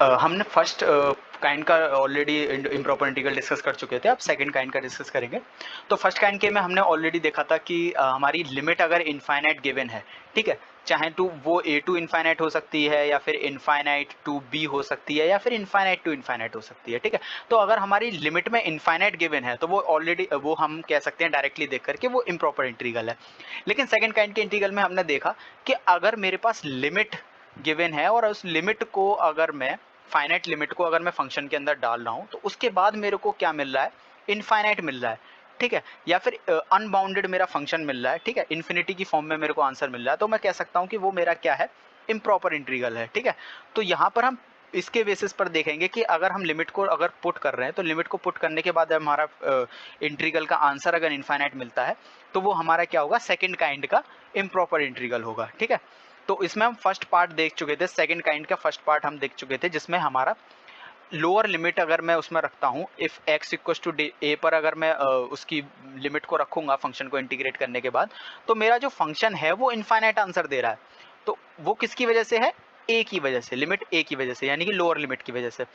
हमने first kind का already improper integral discuss कर चुके थे, अब सेकंड काइंड का डिस्कस करेंगे। तो फर्स्ट काइंड के में हमने ऑलरेडी देखा था कि हमारी लिमिट अगर इनफाइनाइट गिवन है, ठीक है, चाहे टू वो ए टू इनफाइनाइट हो सकती है या फिर इनफाइनाइट टू बी हो सकती है या फिर इनफाइनाइट टू इनफाइनाइट हो सकती है, ठीक है। तो अगर हमारी लिमिट में इनफाइनाइट गिवन है तो वो ऑलरेडी वो हम कह सकते हैं डायरेक्टली देख करके वो इम्प्रॉपर इंटीग्रल है। लेकिन सेकंड काइंड के इंटीग्रल में हमने देखा कि अगर मेरे पास लिमिट गिवन है और उस लिमिट को अगर मैं फाइनाइट लिमिट को अगर मैं फंक्शन के अंदर डाल रहा हूँ तो उसके बाद मेरे को क्या मिल रहा है, इनफाइनाइट मिल रहा है, ठीक है, या फिर अनबाउंडेड मेरा फंक्शन मिल रहा है, ठीक है, इन्फिनिटी की फॉर्म में मेरे को आंसर मिल रहा है, तो मैं कह सकता हूँ कि वो मेरा क्या है, इम्प्रॉपर इंटीग्रल है, ठीक है। तो यहाँ पर हम इसके बेसिस पर देखेंगे कि अगर हम लिमिट को अगर पुट कर रहे हैं तो लिमिट को पुट करने के बाद हमारा इंटीग्रल का आंसर अगर इनफाइनाइट मिलता है तो वो हमारा क्या होगा, सेकंड काइंड का इम्प्रॉपर इंटीग्रल होगा, ठीक है। तो इसमें हम फर्स्ट पार्ट देख चुके थे, सेकंड काइंड का फर्स्ट पार्ट हम देख चुके थे जिसमें हमारा लोअर लिमिट अगर मैं उसमें रखता हूँ, इफ x इक्वल्स टू ए पर अगर मैं उसकी लिमिट को रखूंगा फंक्शन को इंटीग्रेट करने के बाद, तो मेरा जो फंक्शन है वो इनफाइनाइट आंसर दे रहा है। तो वो किसकी वजह से है, ए की वजह से, लिमिट ए की वजह से, यानी कि लोअर लिमिट की वजह से।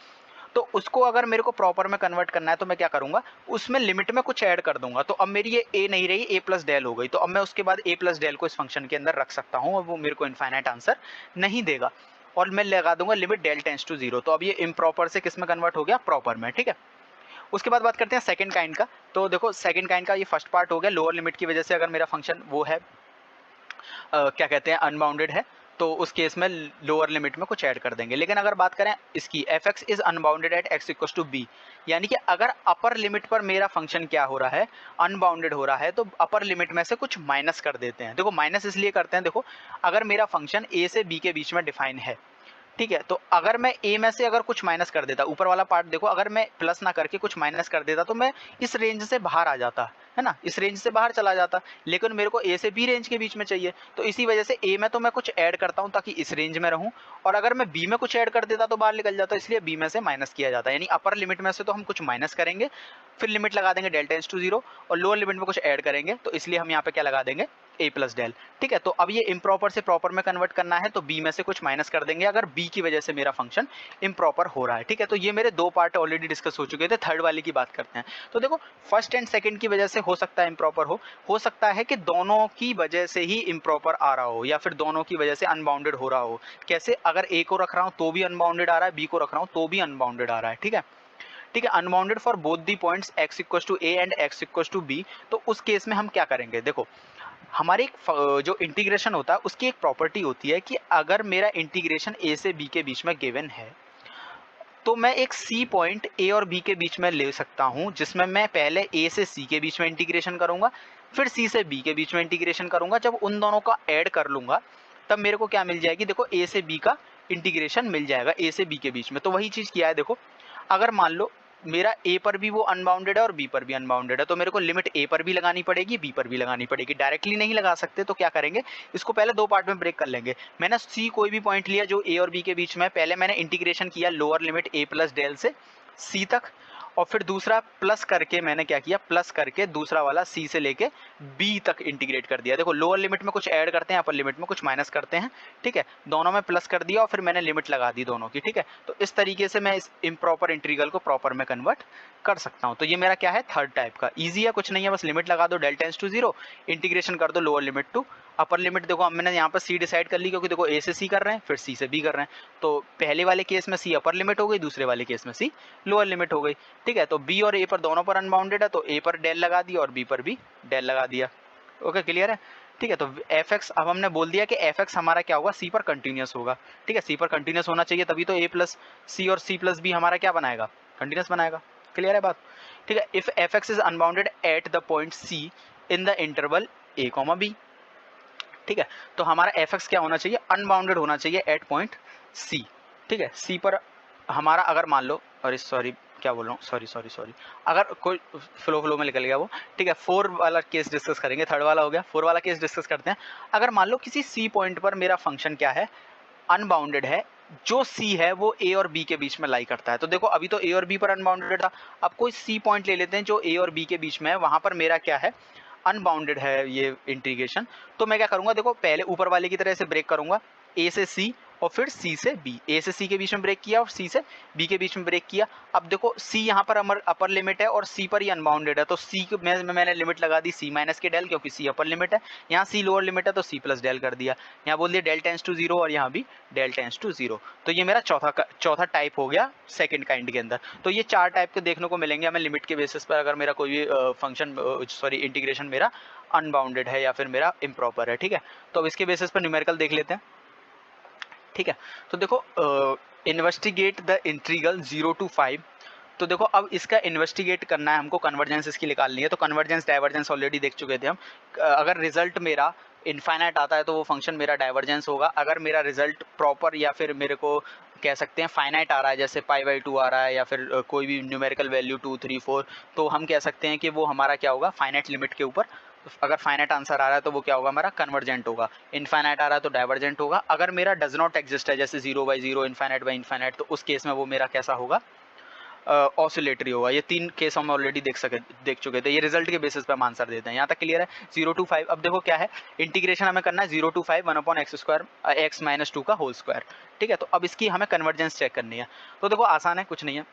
तो उसको अगर मेरे को प्रॉपर में कन्वर्ट करना है तो मैं क्या करूंगा, उसमें लिमिट में कुछ ऐड कर दूंगा, तो अब मेरी ये ए नहीं रही, ए प्लस डेल हो गई, तो अब मैं उसके बाद ए प्लस डेल को इस फंक्शन के अंदर रख सकता हूँ और वो मेरे को इनफाइनाइट आंसर नहीं देगा। और मैं लगा दूंगा limit del tends to zero, तो अब ये इम्प्रॉपर से किस में कन्वर्ट हो गया, प्रॉपर में, ठीक है। उसके बाद बात करते हैं सेकंड काइंड का। तो देखो सेकंड काइंड का ये फर्स्ट पार्ट हो गया, लोअर लिमिट की वजह से अगर मेरा फंक्शन वो है क्या कहते हैं, अनबाउंडेड है, तो उस केस में लोअर लिमिट में कुछ ऐड कर देंगे। लेकिन अगर बात करें इसकी, F X is unbounded at X equal to B, यानी कि अगर अपर लिमिट पर मेरा फंक्शन क्या हो रहा है, अनबाउंडेड हो रहा है, तो अपर लिमिट में से कुछ माइनस कर देते हैं। देखो माइनस इसलिए करते हैं, देखो अगर मेरा फंक्शन ए से बी के बीच में डिफाइन है, ठीक है, तो अगर मैं ए में से अगर कुछ माइनस कर देता, ऊपर वाला पार्ट देखो, अगर मैं प्लस ना करके कुछ माइनस कर देता तो मैं इस रेंज से बाहर आ जाता है ना, इस रेंज से बाहर चला जाता। लेकिन मेरे को ए से बी रेंज के बीच में चाहिए, तो इसी वजह से ए में तो मैं कुछ ऐड करता हूं ताकि इस रेंज में रहूं, और अगर मैं बी में कुछ ऐड कर देता तो बाहर निकल जाता, इसलिए बी में से माइनस किया जाता है। यानी अपर लिमिट में से तो हम कुछ माइनस करेंगे, फिर लिमिट लगा देंगे डेल टेंस टू जीरो, और लोअर लिमिट में कुछ ऐड करेंगे, तो इसलिए हम यहाँ पे क्या लगा देंगे, ए प्लस डेल, ठीक है। तो अब ये इम्प्रॉपर से प्रॉपर में कन्वर्ट करना है, तो बी में से कुछ माइनस कर देंगे अगर बी की वजह से मेरा फंक्शन इम्प्रॉपर हो रहा है, ठीक है। तो ये मेरे दो पार्ट ऑलरेडी डिस्कस हो चुके थे, थर्ड वाले की बात करते हैं। तो देखो फर्स्ट एंड सेकंड की वजह से हो सकता है इम्प्रॉपर हो सकता है कि दोनों की वजह से ही इम्प्रॉपर आ रहा हो, या फिर दोनों की वजह से अनबाउंडेड हो रहा हो। कैसे, अगर ए को रख रहा हूँ तो भी अनबाउंडेड आ रहा है, बी को रख रहा हूँ तो भी अनबाउंडेड आ रहा है, ठीक है। ठीक है, unbounded for both the points x equal to A and x equal to B. तो उस केस में हम क्या करेंगे, देखो हमारे जो इंटीग्रेशन होता है उसकी एक प्रॉपर्टी होती है कि अगर मेरा इंटीग्रेशन ए से बी के बीच में गिवन है, तो मैं एक सी पॉइंट ए और बी के बीच में ले सकता हूं, जिसमें मैं पहले ए से सी के बीच में इंटीग्रेशन करूंगा, फिर सी से बी के बीच में इंटीग्रेशन करूंगा। जब उन दोनों का ऐड कर लूंगा तब मेरे को क्या मिल जाएगी, देखो ए से बी का इंटीग्रेशन मिल जाएगा ए से बी के बीच में। तो वही चीज़ किया है, देखो अगर मान लो मेरा ए पर भी वो अनबाउंडेड है और बी पर भी अनबाउंडेड है, तो मेरे को लिमिट ए पर भी लगानी पड़ेगी, बी पर भी लगानी पड़ेगी। डायरेक्टली नहीं लगा सकते, तो क्या करेंगे, इसको पहले दो पार्ट में ब्रेक कर लेंगे। मैंने सी कोई भी पॉइंट लिया जो ए और बी के बीच में, पहले मैंने इंटीग्रेशन किया लोअर लिमिट ए प्लस डेल से सी तक, और फिर दूसरा प्लस करके मैंने क्या किया, प्लस करके दूसरा वाला सी से लेके बी तक इंटीग्रेट कर दिया। देखो लोअर लिमिट में कुछ ऐड करते हैं, अपर लिमिट में कुछ माइनस करते हैं, ठीक है, दोनों में प्लस कर दिया और फिर मैंने लिमिट लगा दी दोनों की, ठीक है। तो इस तरीके से मैं इस इम्प्रॉपर इंटीग्रल को प्रॉपर में कन्वर्ट कर सकता हूँ। तो ये मेरा क्या है, थर्ड टाइप का, ईजी है, कुछ नहीं है, बस लिमिट लगा दो del tends to zero, integration कर दो lower limit to upper limit. देखो अब मैंने यहाँ पर सी डिसाइड कर ली, क्योंकि देखो ए से सी कर रहे हैं फिर सी से बी कर रहे हैं, तो पहले वाले केस में सी अपर लिमिट हो गई, दूसरे वाले केस में सी लोअर लिमिट हो गई, ठीक है। तो बी और ए पर दोनों पर अनबाउंडेड है, तो ए पर डेल लगा दिया और बी पर भी डेल लगा दिया। ओके, क्लियर है, ठीक है। तो एफ एक्स, अब हमने बोल दिया कि एफ एक्स हमारा क्या होगा, सी पर कंटिन्यूस होगा, ठीक है। सी पर कंटिन्यूस होना चाहिए, तभी तो ए प्लस सी और सी प्लस बी हमारा क्या बनाएगा, कंटिन्यूस बनाएगा। क्लियर है बात, ठीक है। If F X is unbounded at the point C in the interval A comma B, ठीक है। तो हमारा एफ एक्स क्या होना चाहिए, अनबाउंडेड होना चाहिए एट पॉइंट सी, ठीक है। सी पर हमारा अगर मान लो, अरे सॉरी क्या बोल रहा हूँ, सॉरी सॉरी सॉरी, अगर कोई फ्लो में निकल गया वो, ठीक है। फोर वाला केस डिस्कस करेंगे, थर्ड वाला हो गया, फोर वाला केस डिस्कस करते हैं। अगर मान लो किसी सी पॉइंट पर मेरा फंक्शन क्या है, अनबाउंडेड है, जो सी है वो ए और बी के बीच में लाई करता है। तो देखो अभी तो ए और बी पर अनबाउंडेड था, अब कोई सी पॉइंट ले लेते हैं जो ए और बी के बीच में है, वहां पर मेरा क्या है, अनबाउंडेड है ये इंटीग्रेशन। तो मैं क्या करूंगा, देखो पहले ऊपर वाले की तरह से ब्रेक करूंगा, ए से सी और फिर सी से बी, ए से सी के बीच में ब्रेक किया और सी से बी के बीच में ब्रेक किया। अब देखो सी यहाँ पर अपर लिमिट है और सी पर ही अनबाउंडेड है, तो सी मैंने लिमिट लगा दी सी माइनस के डेल, क्योंकि सी अपर लिमिट है, यहाँ सी लोअर लिमिट है तो सी प्लस डेल कर दिया। यहाँ बोल दिया डेल टेंस टू जीरो और यहाँ भी डेल टेंस टू जीरो। तो ये मेरा चौथा टाइप हो गया सेकंड काइंड के अंदर। तो ये 4 टाइप के देखने को मिलेंगे हमें लिमिट के बेसिस पर, अगर मेरा कोई भी फंक्शन इंटीग्रेशन मेरा अनबाउंडेड है या फिर मेरा इम्प्रॉपर है। ठीक है, तो अब इसके बेसिस पर न्यूमेरिकल देख लेते हैं। ठीक है, तो देखो इन्वेस्टिगेट द इंटीग्रल 0 to 5। तो देखो अब इसका इन्वेस्टिगेट करना है हमको, कन्वर्जेंस इसकी निकालनी है। तो कन्वर्जेंस डाइवर्जेंस ऑलरेडी देख चुके थे हम। अगर रिजल्ट मेरा इनफाइनाइट आता है तो वो फंक्शन मेरा डाइवर्जेंस होगा। अगर मेरा रिजल्ट प्रॉपर या फिर मेरे को कह सकते हैं फाइनाइट आ रहा है, जैसे π/2 आ रहा है या फिर कोई भी न्यूमेरिकल वैल्यू 2, 3, 4, तो हम कह सकते हैं कि वो हमारा क्या होगा, फाइनाइट लिमिट के ऊपर। अगर फाइनाइट आंसर आ रहा है तो वो क्या होगा, हमारा कन्वर्जेंट होगा। इनफाइनाइट आ रहा है तो डाइवर्जेंट होगा। अगर मेरा डज नॉट एग्जिस्ट है, जैसे 0/0, इनफाइनाइट, तो उस केस में वो मेरा कैसा होगा, ऑसिलेटरी होगा। ये 3 केस हम ऑलरेडी देख चुके थे। ये रिजल्ट के बेसिस पे हम आंसर देते हैं। यहाँ तक क्लियर है। 0 to 5। अब देखो क्या है, इंटीग्रेशन हमें करना है 0 to 5 1/x² x - 2 का होल स्क्वायर। ठीक है, तो अब इसकी हमें कन्वर्जेंस चेक करनी है। तो देखो आसान है, कुछ नहीं है।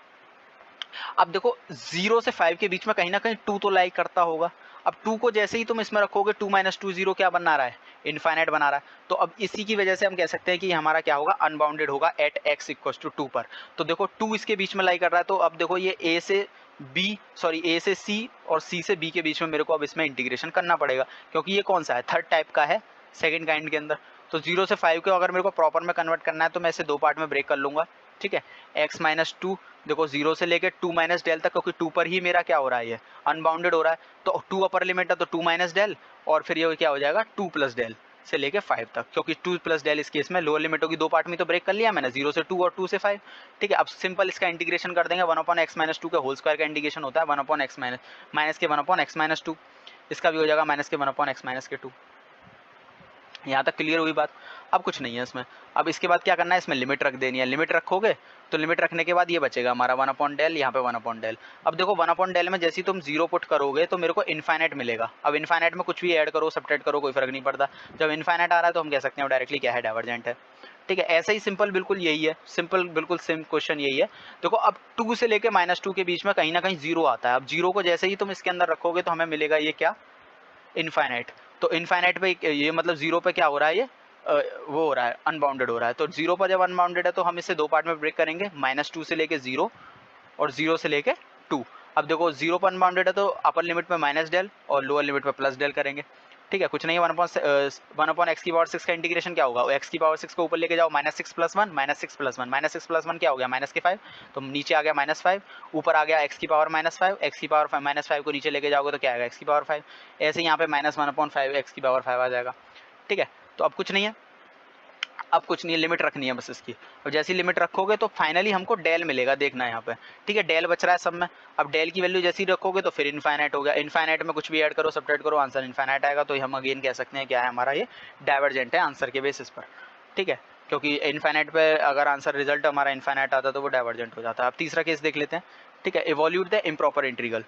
अब देखो 0 से 5 के बीच में कहीं ना कहीं 2 तो लाइक करता होगा। अब 2 को जैसे ही तुम इसमें रखोगे 2 - 2 0 क्या बना रहा है, इनफाइनाइट बना रहा है। तो अब इसी की वजह से हम कह सकते हैं कि हमारा क्या होगा, अनबाउंडेड होगा एट x = 2 पर। तो देखो 2 इसके बीच में लाई कर रहा है। तो अब देखो ये ए से सी और सी से बी के बीच में मेरे को अब इसमें इंटीग्रेशन करना पड़ेगा, क्योंकि ये कौन सा है, थर्ड टाइप का है सेकेंड काइंड के अंदर। तो 0 से 5 को अगर मेरे को प्रॉपर में कन्वर्ट करना है तो मैं इसे 2 पार्ट में ब्रेक कर लूँगा। ठीक है, x - 2 देखो 0 से लेके 2 - डेल तक, क्योंकि 2 पर ही मेरा क्या हो रहा है, ये अनबाउंडेड हो रहा है। तो 2 अपर लिमिट है तो 2 - डेल, और फिर ये क्या हो जाएगा 2 + डेल से लेके 5 तक, क्योंकि 2 + डेल इस केस में लोअर लिमिट होगी। 2 पार्ट में तो ब्रेक कर लिया मैंने, 0 से 2 और 2 से 5। ठीक है, अब सिंपल इसका इंटीग्रेशन कर देंगे। 1/x - 2 के होल स्क्वायर का इंटीग्रेशन होता है 1/x माइनस के 1/x - 2। इसका भी हो जाएगा माइनस के 1/x - 2। यहाँ तक क्लियर हुई बात। अब कुछ नहीं है इसमें। अब इसके बाद क्या करना है, इसमें लिमिट रख देनी है। लिमिट रखोगे तो लिमिट रखने के बाद ये बचेगा हमारा 1/del, यहाँ पे 1/del। अब देखो 1/del में जैसे ही तुम 0 पुट करोगे तो मेरे को इनफाइनाइट मिलेगा। अब इनफाइनाइट में कुछ भी ऐड करो, सब्ट्रैक्ट करो, कोई फर्क नहीं पड़ता। जब इनफाइनाइट आ रहा है तो हम कह सकते हैं डायरेक्टली क्या है, डाइवर्जेंट है। ठीक है, ऐसा ही सिंपल बिल्कुल यही है, सिंपल बिल्कुल सेम क्वेश्चन यही है। देखो अब 2 से लेके -2 के बीच में कहीं ना कहीं 0 आता है। अब 0 को जैसे ही तुम इसके अंदर रखोगे तो हमें मिलेगा ये क्या, इनफाइनाइट। तो इनफाइनाइट पे ये मतलब 0 पे क्या हो रहा है, ये वो हो रहा है, अनबाउंडेड हो रहा है। तो 0 पर जब अनबाउंडेड है तो हम इसे 2 पार्ट में ब्रेक करेंगे, -2 से लेके 0 और 0 से लेके 2। अब देखो 0 पर अनबाउंडेड है तो अपर लिमिट में -del और लोअर लिमिट में +del करेंगे। ठीक है, कुछ नहीं है। 1/x⁴ का इंटीग्रेशन क्या होगा, x⁴ को ऊपर लेके जाओ, -6 + 1 -6 + 1 -6 + 1 क्या हो गया, -5। तो नीचे आ गया -5, ऊपर आ गया x⁻⁻5, x⁻⁻5 को नीचे लेके जाओगे तो क्या आएगा, x⁻5। ऐसे यहाँ पे -1/5 x⁻5 आ जाएगा। ठीक है, तो अब कुछ नहीं है, अब कुछ नहीं है, लिमिट रखनी है बस इसकी। और जैसी लिमिट रखोगे तो फाइनली हमको डेल मिलेगा, देखना है यहाँ पे। ठीक है, डेल बच रहा है सब में। अब डेल की वैल्यू जैसी रखोगे तो फिर इनफाइनाइट हो गया। इनफाइनाइट में कुछ भी ऐड करो, सब्ट्रैक्ट करो, आंसर इनफाइनाइट आएगा। तो हम अगेन कह सकते हैं क्या है हमारा, ये डाइवर्जेंट है आंसर के बेसिस पर। ठीक है, क्योंकि इनफाइनाइट पे अगर आंसर रिजल्ट हमारा इनफाइनाइट आता तो वो डाइवर्जेंट हो जाता है। अब तीसरा केस देख लेते हैं। ठीक है, इवोल्यूट द इम्प्रॉपर इंटीग्रल।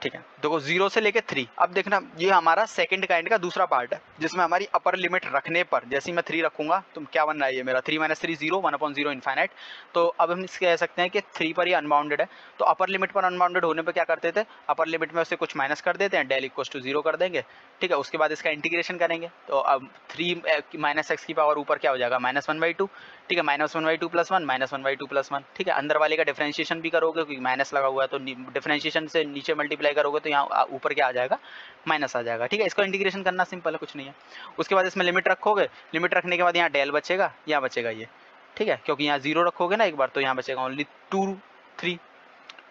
ठीक है, देखो 0 से लेके 3। अब देखना ये हमारा सेकंड काइंड का दूसरा पार्ट है, जिसमें हमारी अपर लिमिट रखने पर जैसे ही मैं 3 रखूंगा तो क्या बन रहा है, ये मेरा 3 - 3 0 1/0 इनफाइनाइट। तो अब हम इसके कह सकते हैं कि 3 पर ही अनबाउंडेड है। तो अपर लिमिट पर अनबाउंडेड होने पर क्या करते थे, अपर लिमिट में उससे कुछ माइनस कर देते हैं, डेल = 0 कर देंगे। ठीक है, उसके बाद इसका इंटीग्रेशन करेंगे तो अब 3 - x की पावर ऊपर क्या हो जाएगा, -1/2। ठीक है, -1/2 + 1 -1/2 + 1। ठीक है, अंदर वाले का डिफरेंशिएशन भी करोगे क्योंकि माइनस लगा हुआ है, तो डिफरेंशिएशन से नीचे मल्टीप्लाई करोगे तो यहाँ ऊपर क्या आ जाएगा, माइनस आ जाएगा। ठीक है, इसको इंटीग्रेशन करना सिंपल है, कुछ नहीं है। उसके बाद इसमें लिमिट रखोगे, लिमिट रखने के बाद यहाँ डेल बचेगा, यहाँ बचेगा ये। ठीक है, क्योंकि यहाँ 0 रखोगे ना एक बार तो यहाँ बचेगा ओनली 2√3।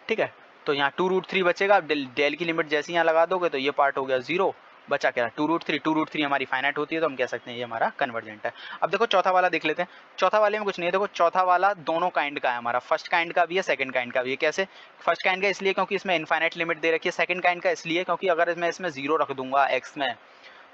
ठीक है, तो यहाँ 2√3 बचेगा। डेल की लिमिट जैसे यहाँ लगा दोगे तो ये पार्ट हो गया 0, बचा क्या, 2√3 हमारी फाइनाइट होती है, तो हम कह सकते हैं ये हमारा कन्वर्जेंट है। अब देखो चौथा वाला देख लेते हैं। चौथा वाले में कुछ नहीं है। देखो चौथा वाला दोनों काइंड का है हमारा, फर्स्ट काइंड का भी है, सेकंड काइंड का भी है। कैसे, फर्स्ट काइंड का इसलिए क्योंकि इसमें इनफाइनाइट लिमिट दे रखी है। सेकंड काइंड का इसलिए क्योंकि अगर मैं इसमें 0 रख दूंगा x में,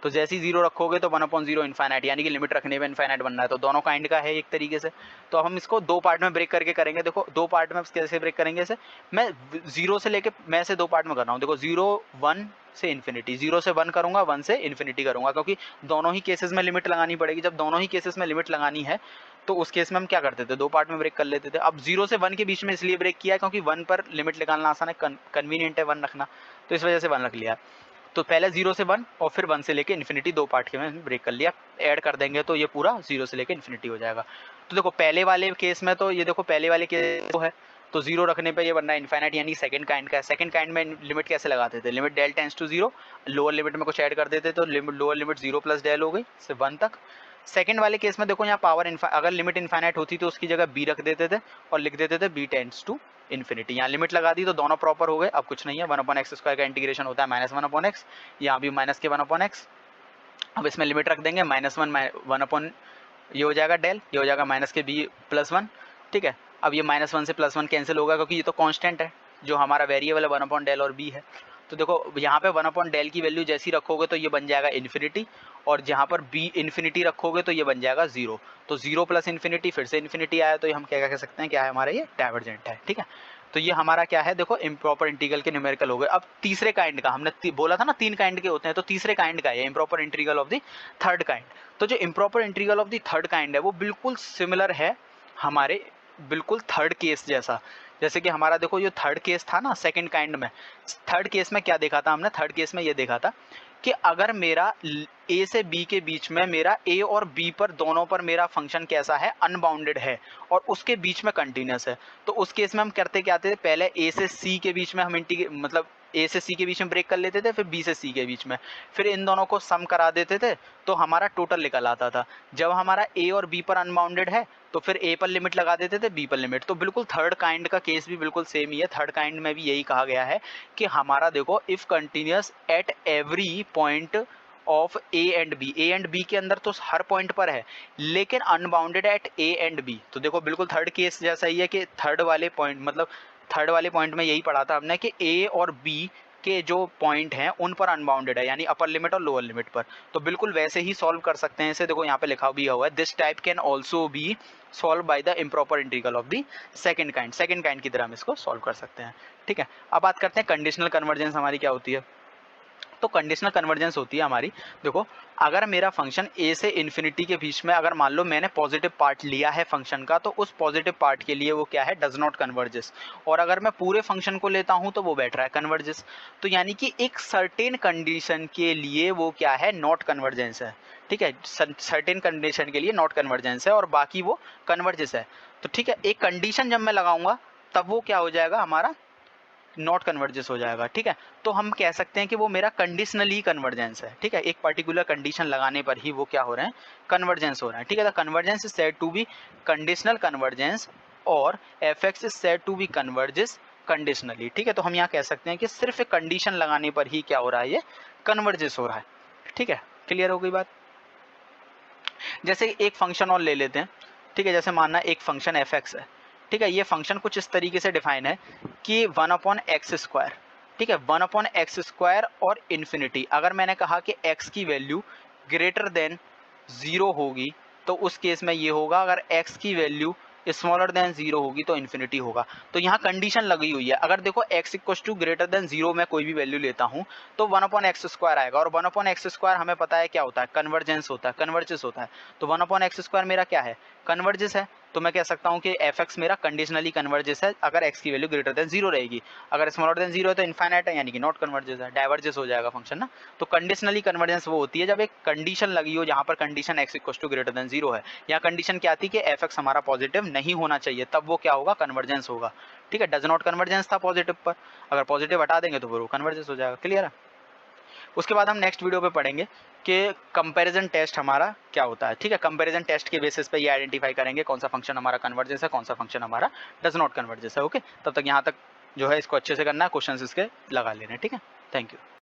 तो जैसे ही 0 रखोगे तो 1/0 इनफाइनाइट, यानी कि लिमिट रखने में इनफाइनाइट बनना है। तो दोनों काइंड का है एक तरीके से। तो हम इसको 2 पार्ट में ब्रेक करके करेंगे। देखो 2 पार्ट में कैसे ब्रेक करेंगे इसे, मैं 0 से लेके मैं इसे 2 पार्ट में कर रहा हूँ। देखो 0 1 से इन्फिनिटी, 0 से 1 करूँगा, 1 से इन्फिनिटी करूँगा, क्योंकि दोनों ही केसेस में लिमिट लगानी पड़ेगी। जब दोनों ही केसेस में लिमिट लगानी है तो उस केस में हम क्या करते थे, दो पार्ट में ब्रेक कर लेते थे। अब 0 से 1 के बीच में इसलिए ब्रेक किया क्योंकि 1 पर लिमिट निकालना आसान है, कन्वीनियंट है 1 रखना, तो इस वजह से 1 रख लिया। तो पहले 0 से 1 और फिर 1 से लेके इन्फिनिटी, दो पार्ट के में ब्रेक कर लिया। ऐड कर देंगे तो ये पूरा 0 से लेके इन्फिनिटी हो जाएगा। तो देखो पहले वाले केस में तो ये देखो पहले वाले केस तो है, तो 0 रखने पे ये बनना इनफाइनाइट, यानी सेकंड काइंड का है। सेकंड काइंड में लिमिट कैसे लगाते थे, limit del tends to 0, lower limit में कुछ ऐड कर देते तो लोअर लिमिट 0 प्लस डेल हो गई से 1 तक। सेकंड वाले केस में देखो यहाँ पावर अगर लिमिट इनफाइनाइट होती तो उसकी जगह b रख देते थे और लिख देते थे b टेंस टू इन्फिनिटी। यहाँ लिमिट लगा दी तो दोनों प्रॉपर हो गए। अब कुछ नहीं है, 1/x² का इंटीग्रेशन होता है -1/x, यहाँ भी माइनस के 1/x। अब इसमें लिमिट रख देंगे -1 ये हो जाएगा डेल, ये हो जाएगा माइनस के b+1, ठीक है। अब ये -1 से +1 कैंसिल होगा क्योंकि ये तो कांस्टेंट है, जो हमारा वेरिएबल है 1/del और b है। तो देखो यहाँ पे 1/del की वैल्यू जैसी रखोगे तो ये बन जाएगा इन्फिनिटी, और जहाँ पर b इन्फिनिटी रखोगे तो ये बन जाएगा 0। तो 0 प्लस इन्फिनिटी फिर से इन्फिनिटी आया, तो ये हम क्या कह सकते हैं, क्या है हमारा ये डाइवर्जेंट है, ठीक है। तो ये हमारा क्या है, देखो इम्प्रॉपर इंटीग्रल के न्यूमेरिकल हो गए। अब तीसरे काइंड का, हमने बोला था ना 3 काइंड के होते हैं, तो तीसरे काइंड का है improper integral of the third kind. तो जो improper integral of the third kind है वो बिल्कुल सिमिलर है हमारे बिल्कुल थर्ड केस जैसा। जैसे कि हमारा देखो ये थर्ड केस था ना सेकंड काइंड में, थर्ड केस में क्या देखा था हमने, थर्ड केस में ये देखा था कि अगर मेरा a से b के बीच में मेरा a और b पर दोनों पर मेरा फंक्शन कैसा है, अनबाउंडेड है और उसके बीच में कंटिन्यूस है, तो उस केस में हम करते क्या थे, पहले a से c के बीच में हम मतलब a से c के बीच में ब्रेक कर लेते थे, फिर b से c के बीच में, फिर इन दोनों को सम करा देते थे तो हमारा टोटल निकल आता था। जब हमारा a और b पर अनबाउंडेड है तो फिर a पर लिमिट लगा देते थे, b पर लिमिट। तो बिल्कुल थर्ड काइंड का केस भी बिल्कुल सेम ही है। थर्ड काइंड में भी यही कहा गया है कि हमारा देखो if continuous at every point of a and b के अंदर तो हर पॉइंट पर है, लेकिन unbounded at a and b। तो देखो बिल्कुल थर्ड केस जैसा ही है कि थर्ड वाले पॉइंट, मतलब थर्ड वाले पॉइंट में यही पढ़ा था हमने कि a और b के जो पॉइंट हैं उन पर अनबाउंडेड है, यानी अपर लिमिट और लोअर लिमिट पर। तो बिल्कुल वैसे ही सॉल्व कर सकते हैं इसे। देखो यहाँ पे लिखा भी हुआ है, this type can also be solve by the improper integral of the second kind की तरह हम इसको सॉल्व कर सकते हैं, ठीक है। अब बात करते हैं कंडीशनल कन्वर्जेंस हमारी क्या होती है। तो कंडीशनल कन्वर्जेंस होती है हमारी, देखो अगर मेरा फंक्शन a से इन्फिनिटी के बीच में, अगर मान लो मैंने पॉजिटिव पार्ट लिया है फंक्शन का, तो उस पॉजिटिव पार्ट के लिए वो क्या है, डज नॉट कन्वर्जेस। और अगर मैं पूरे फंक्शन को लेता हूं तो वो बैठ रहा है कन्वर्जेस। तो यानी कि एक सर्टेन कंडीशन के लिए वो क्या है, नॉट कन्वर्जेंस है, ठीक है। सर्टेन कंडीशन के लिए नॉट कन्वर्जेंस है और बाकी वो कन्वर्जेस है। तो ठीक है, एक कंडीशन जब मैं लगाऊंगा तब वो क्या हो जाएगा, हमारा नॉट कन्वर्जेंस हो जाएगा, ठीक है। तो हम कह सकते हैं कि वो मेरा कंडीशनली कन्वर्जेंस है, ठीक है। एक पर्टिकुलर कंडीशन लगाने पर ही वो क्या हो रहे हैं, कन्वर्जेंस हो रहे हैं, ठीक है। The convergence is said to be conditional convergence और fx is said to be converges conditionally, ठीक है। तो हम यहाँ कह सकते हैं कि सिर्फ एक कंडीशन लगाने पर ही क्या हो रहा है, ये कन्वर्जेस हो रहा है, ठीक है। क्लियर हो गई बात। जैसे एक फंक्शन और ले लेते हैं, ठीक है। जैसे मानना एक फंक्शन fx है, ठीक है। ये फंक्शन कुछ इस तरीके से डिफाइन है कि 1/x², ठीक है, 1/x² और इन्फिनिटी। अगर मैंने कहा कि x की वैल्यू ग्रेटर देन 0 होगी तो उस केस में ये होगा, अगर x की वैल्यू स्मॉलर देन 0 होगी तो इन्फिनिटी होगा। तो यहाँ कंडीशन लगी हुई है, अगर देखो x = ग्रेटर देन 0 मैं कोई भी वैल्यू लेता हूँ तो 1/x² आएगा, और 1/x² हमें पता है क्या होता है, कन्वर्जेंस होता है, कन्वर्जेस होता है। तो 1/x² मेरा क्या है, कन्वर्जेस है। तो मैं कह सकता हूँ कि fx मेरा कंडीशनली कन्वर्जेस है अगर x की वैल्यू ग्रेटर देन 0 रहेगी। अगर स्मॉलर देन 0 है तो इनफाइनाइट है, यानी कि नॉट कन्वर्जेस है, डाइवर्जेस हो जाएगा फंक्शन ना। तो कंडीशनली कन्वर्जेंस वो होती है जब एक कंडीशन लगी हो जहाँ पर कंडीशन x = ग्रेटर देन 0 है। यहाँ कंडीशन क्या थी कि fx हमारा पॉजिटिव नहीं होना चाहिए, तब वो क्या होगा, कन्वर्जेंस होगा, ठीक है। डज नॉट कन्वर्जेंस था पॉजिटिव पर, अगर पॉजिटिव हटा देंगे तो फिर वो कन्वर्जेंस हो जाएगा। क्लियर है। उसके बाद हम नेक्स्ट वीडियो पे पढ़ेंगे कि कंपैरिजन टेस्ट हमारा क्या होता है, ठीक है। कंपैरिजन टेस्ट के बेसिस पे ये आइडेंटिफाई करेंगे कौन सा फंक्शन हमारा कन्वर्जेंस है, कौन सा फंक्शन हमारा डज नॉट कन्वर्जेंस है। ओके, तब तक यहाँ तक जो है इसको अच्छे से करना है, क्वेश्चंस इसके लगा लेने, ठीक है। Thank you.